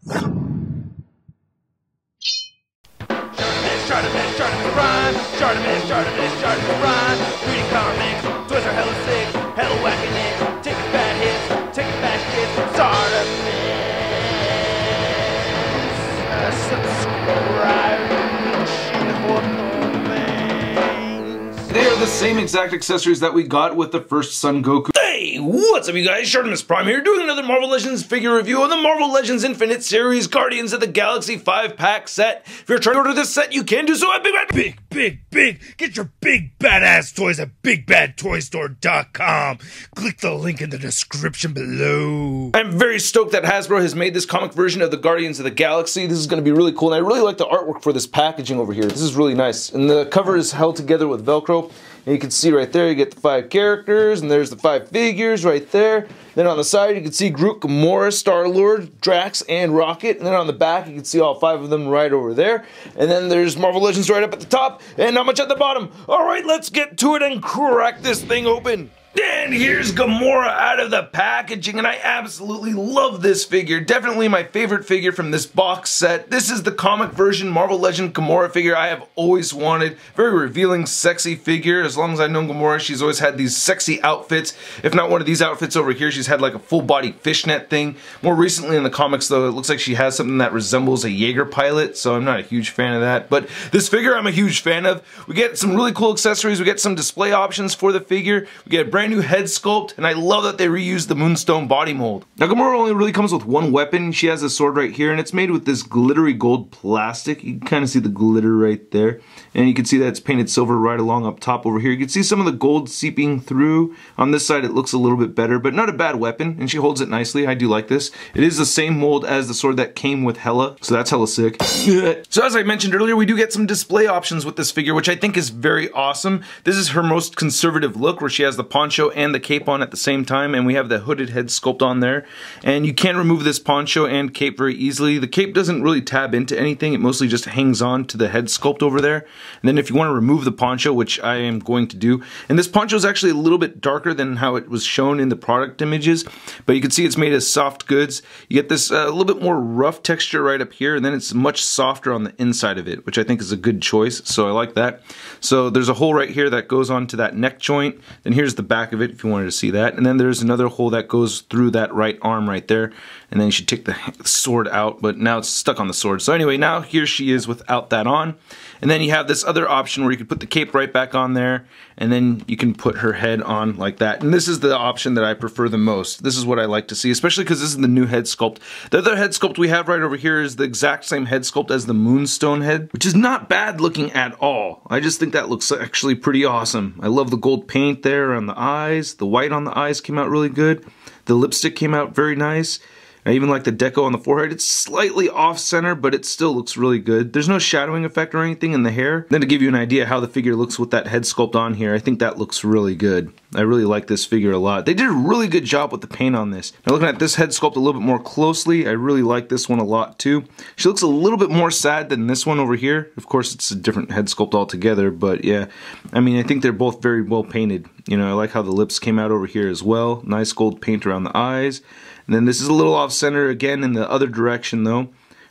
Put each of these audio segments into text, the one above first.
ShartimusPrime, ShartimusPrime. Reading comics, toys are hella sick, hella wacky nicks, taking bad hits, taking bad shits. Subscribe. They are the same exact accessories that we got with the first Son Goku. Hey, what's up you guys? ShartimusPrime here, doing another Marvel Legends figure review on the Marvel Legends Infinite Series Guardians of the Galaxy 5-pack set. If you're trying to order this set, you can do so at Big. Get your big badass toys at BigBadToyStore.com. Click the link in the description below. I'm very stoked that Hasbro has made this comic version of the Guardians of the Galaxy. This is going to be really cool, and I really like the artwork for this packaging over here. This is really nice, and the cover is held together with Velcro. And you can see right there, you get the 5 characters, and there's the 5 figures right there. Then on the side, you can see Groot, Gamora, Star-Lord, Drax, and Rocket. And then on the back, you can see all 5 of them right over there. And then there's Marvel Legends right up at the top, and not much at the bottom. Alright, let's get to it and crack this thing open. And here's Gamora out of the packaging, and I absolutely love this figure. Definitely my favorite figure from this box set. This is the comic version Marvel Legend Gamora figure I have always wanted. Very revealing, sexy figure. As long as I've known Gamora, she's always had these sexy outfits. If not one of these outfits over here, she's had like a full body fishnet thing. More recently in the comics though, it looks like she has something that resembles a Jaeger pilot, so I'm not a huge fan of that. But this figure I'm a huge fan of. We get some really cool accessories. We get some display options for the figure. We get a brand new head sculpt, and I love that they reused the Moonstone body mold. Now Gamora only really comes with one weapon. She has a sword right here, and it's made with this glittery gold plastic. You can kind of see the glitter right there, and you can see that it's painted silver right along up top over here. You can see some of the gold seeping through. On this side it looks a little bit better, but not a bad weapon, and she holds it nicely. I do like this. It is the same mold as the sword that came with Hela, so that's hella sick. So as I mentioned earlier, we do get some display options with this figure, which I think is very awesome. This is her most conservative look, where she has the poncho and the cape on at the same time, and we have the hooded head sculpt on there. And you can remove this poncho and cape very easily. The cape doesn't really tab into anything, it mostly just hangs on to the head sculpt over there. And then if you want to remove the poncho, which I am going to do, and this poncho is actually a little bit darker than how it was shown in the product images, but you can see it's made of soft goods. You get this a little bit more rough texture right up here, and then it's much softer on the inside of it, which I think is a good choice, so I like that. So there's a hole right here that goes onto that neck joint, then here's the back of it if you wanted to see that, and then there's another hole that goes through that right arm right there, and then you should take the sword out, but now it's stuck on the sword. So anyway, now here she is without that on, and then you have this other option where you can put the cape right back on there, and then you can put her head on like that. And this is the option that I prefer the most. This is what I like to see, especially because this is the new head sculpt. The other head sculpt we have right over here is the exact same head sculpt as the Moonstone head, which is not bad looking at all. I just think that looks actually pretty awesome. I love the gold paint there on the eyes. The white on the eyes came out really good. The lipstick came out very nice. I even like the deco on the forehead. It's slightly off-center, but it still looks really good. There's no shadowing effect or anything in the hair. Then to give you an idea how the figure looks with that head sculpt on here, I think that looks really good. I really like this figure a lot. They did a really good job with the paint on this. Now looking at this head sculpt a little bit more closely, I really like this one a lot too. She looks a little bit more sad than this one over here. Of course, it's a different head sculpt altogether, but yeah. I mean, I think they're both very well painted. You know, I like how the lips came out over here as well. Nice gold paint around the eyes. And then this is a little off-center again in the other direction though.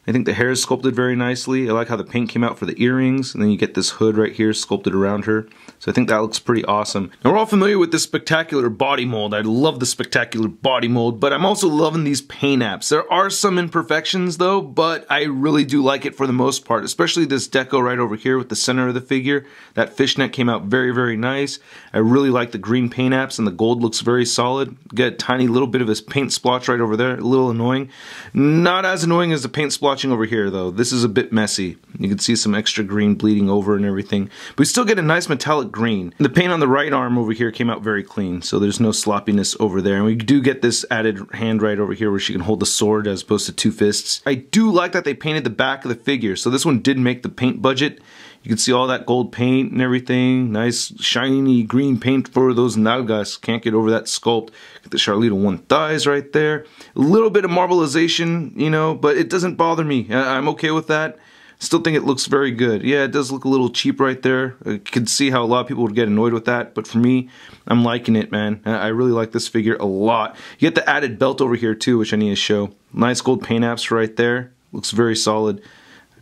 I think the hair is sculpted very nicely. I like how the paint came out for the earrings, and then you get this hood right here sculpted around her. So I think that looks pretty awesome. Now we're all familiar with this spectacular body mold. I love the spectacular body mold, but I'm also loving these paint apps. There are some imperfections though, but I really do like it for the most part, especially this deco right over here with the center of the figure. That fishnet came out very, very nice. I really like the green paint apps, and the gold looks very solid. Get a tiny little bit of a paint splotch right over there, a little annoying. Not as annoying as the paint splotch over here though. This is a bit messy. You can see some extra green bleeding over and everything. But we still get a nice metallic green. The paint on the right arm over here came out very clean, so there's no sloppiness over there. And we do get this added hand right over here where she can hold the sword as opposed to 2 fists. I do like that they painted the back of the figure, so this one did make the paint budget. You can see all that gold paint and everything. Nice shiny green paint for those nalgas. Can't get over that sculpt. Get the Charlita 1 thighs right there. A little bit of marbleization, you know, but it doesn't bother me. I'm okay with that. Still think it looks very good. Yeah, it does look a little cheap right there. I could see how a lot of people would get annoyed with that, but for me, I'm liking it, man. I really like this figure a lot. You get the added belt over here too, which I need to show. Nice gold paint apps right there. Looks very solid.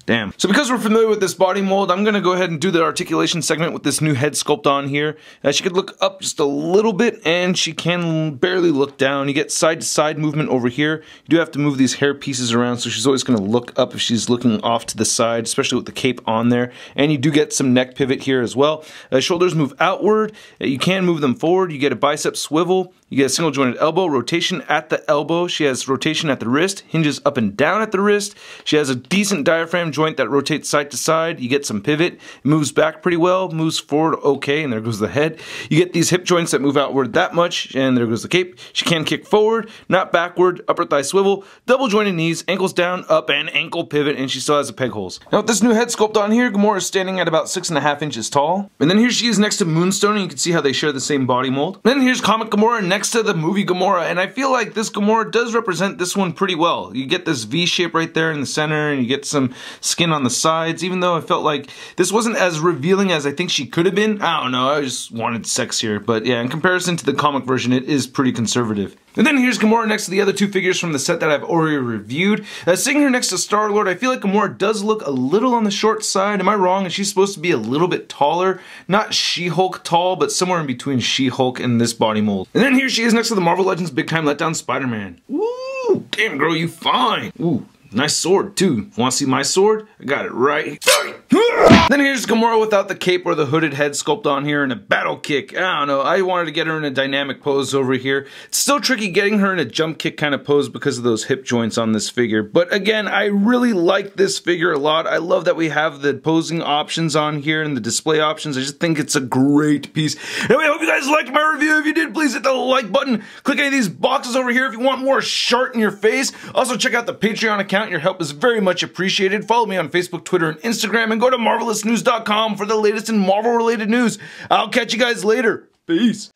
Damn. So because we're familiar with this body mold, I'm going to go ahead and do the articulation segment with this new head sculpt on here. She could look up just a little bit, and she can barely look down. You get side-to-side movement over here. You do have to move these hair pieces around, so she's always going to look up if she's looking off to the side, especially with the cape on there. And you do get some neck pivot here as well. Shoulders move outward. You can move them forward. You get a bicep swivel. You get a single jointed elbow, rotation at the elbow. She has rotation at the wrist, hinges up and down at the wrist. She has a decent diaphragm joint that rotates side to side. You get some pivot. It moves back pretty well, moves forward okay, and there goes the head. You get these hip joints that move outward that much, and there goes the cape. She can kick forward, not backward, upper thigh swivel, double jointed knees, ankles down, up, and ankle pivot, and she still has the peg holes. Now with this new head sculpt on here, Gamora is standing at about 6.5 inches tall. And then here she is next to Moonstone, and you can see how they share the same body mold. Then here's comic Gamora next to the movie Gamora, and I feel like this Gamora does represent this one pretty well. You get this V shape right there in the center, and you get some skin on the sides, even though I felt like this wasn't as revealing as I think she could have been. I don't know, I just wanted sexier, but yeah, in comparison to the comic version, it is pretty conservative. And then here's Gamora next to the other two figures from the set that I've already reviewed. Seeing her next to Star-Lord, I feel like Gamora does look a little on the short side. Am I wrong? And she's supposed to be a little bit taller. Not She-Hulk tall, but somewhere in between She-Hulk and this body mold. And then here she is next to the Marvel Legends Big Time Letdown Spider-Man. Woo! Damn, girl, you fine. Ooh. Nice sword, too. Want to see my sword? I got it right. Then here's Gamora without the cape or the hooded head sculpt on here and a battle kick. I don't know. I wanted to get her in a dynamic pose over here. It's still tricky getting her in a jump kick kind of pose because of those hip joints on this figure. But again, I really like this figure a lot. I love that we have the posing options on here and the display options. I just think it's a great piece. Anyway, I hope you guys liked my review. If you did, please hit the like button. Click any of these boxes over here if you want more Shart in your face. Also, check out the Patreon account. Your help is very much appreciated. Follow me on Facebook, Twitter, and Instagram, and go to MarvelousNews.com for the latest in Marvel-related news. I'll catch you guys later. Peace.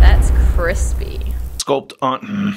That's crispy. Sculpt on.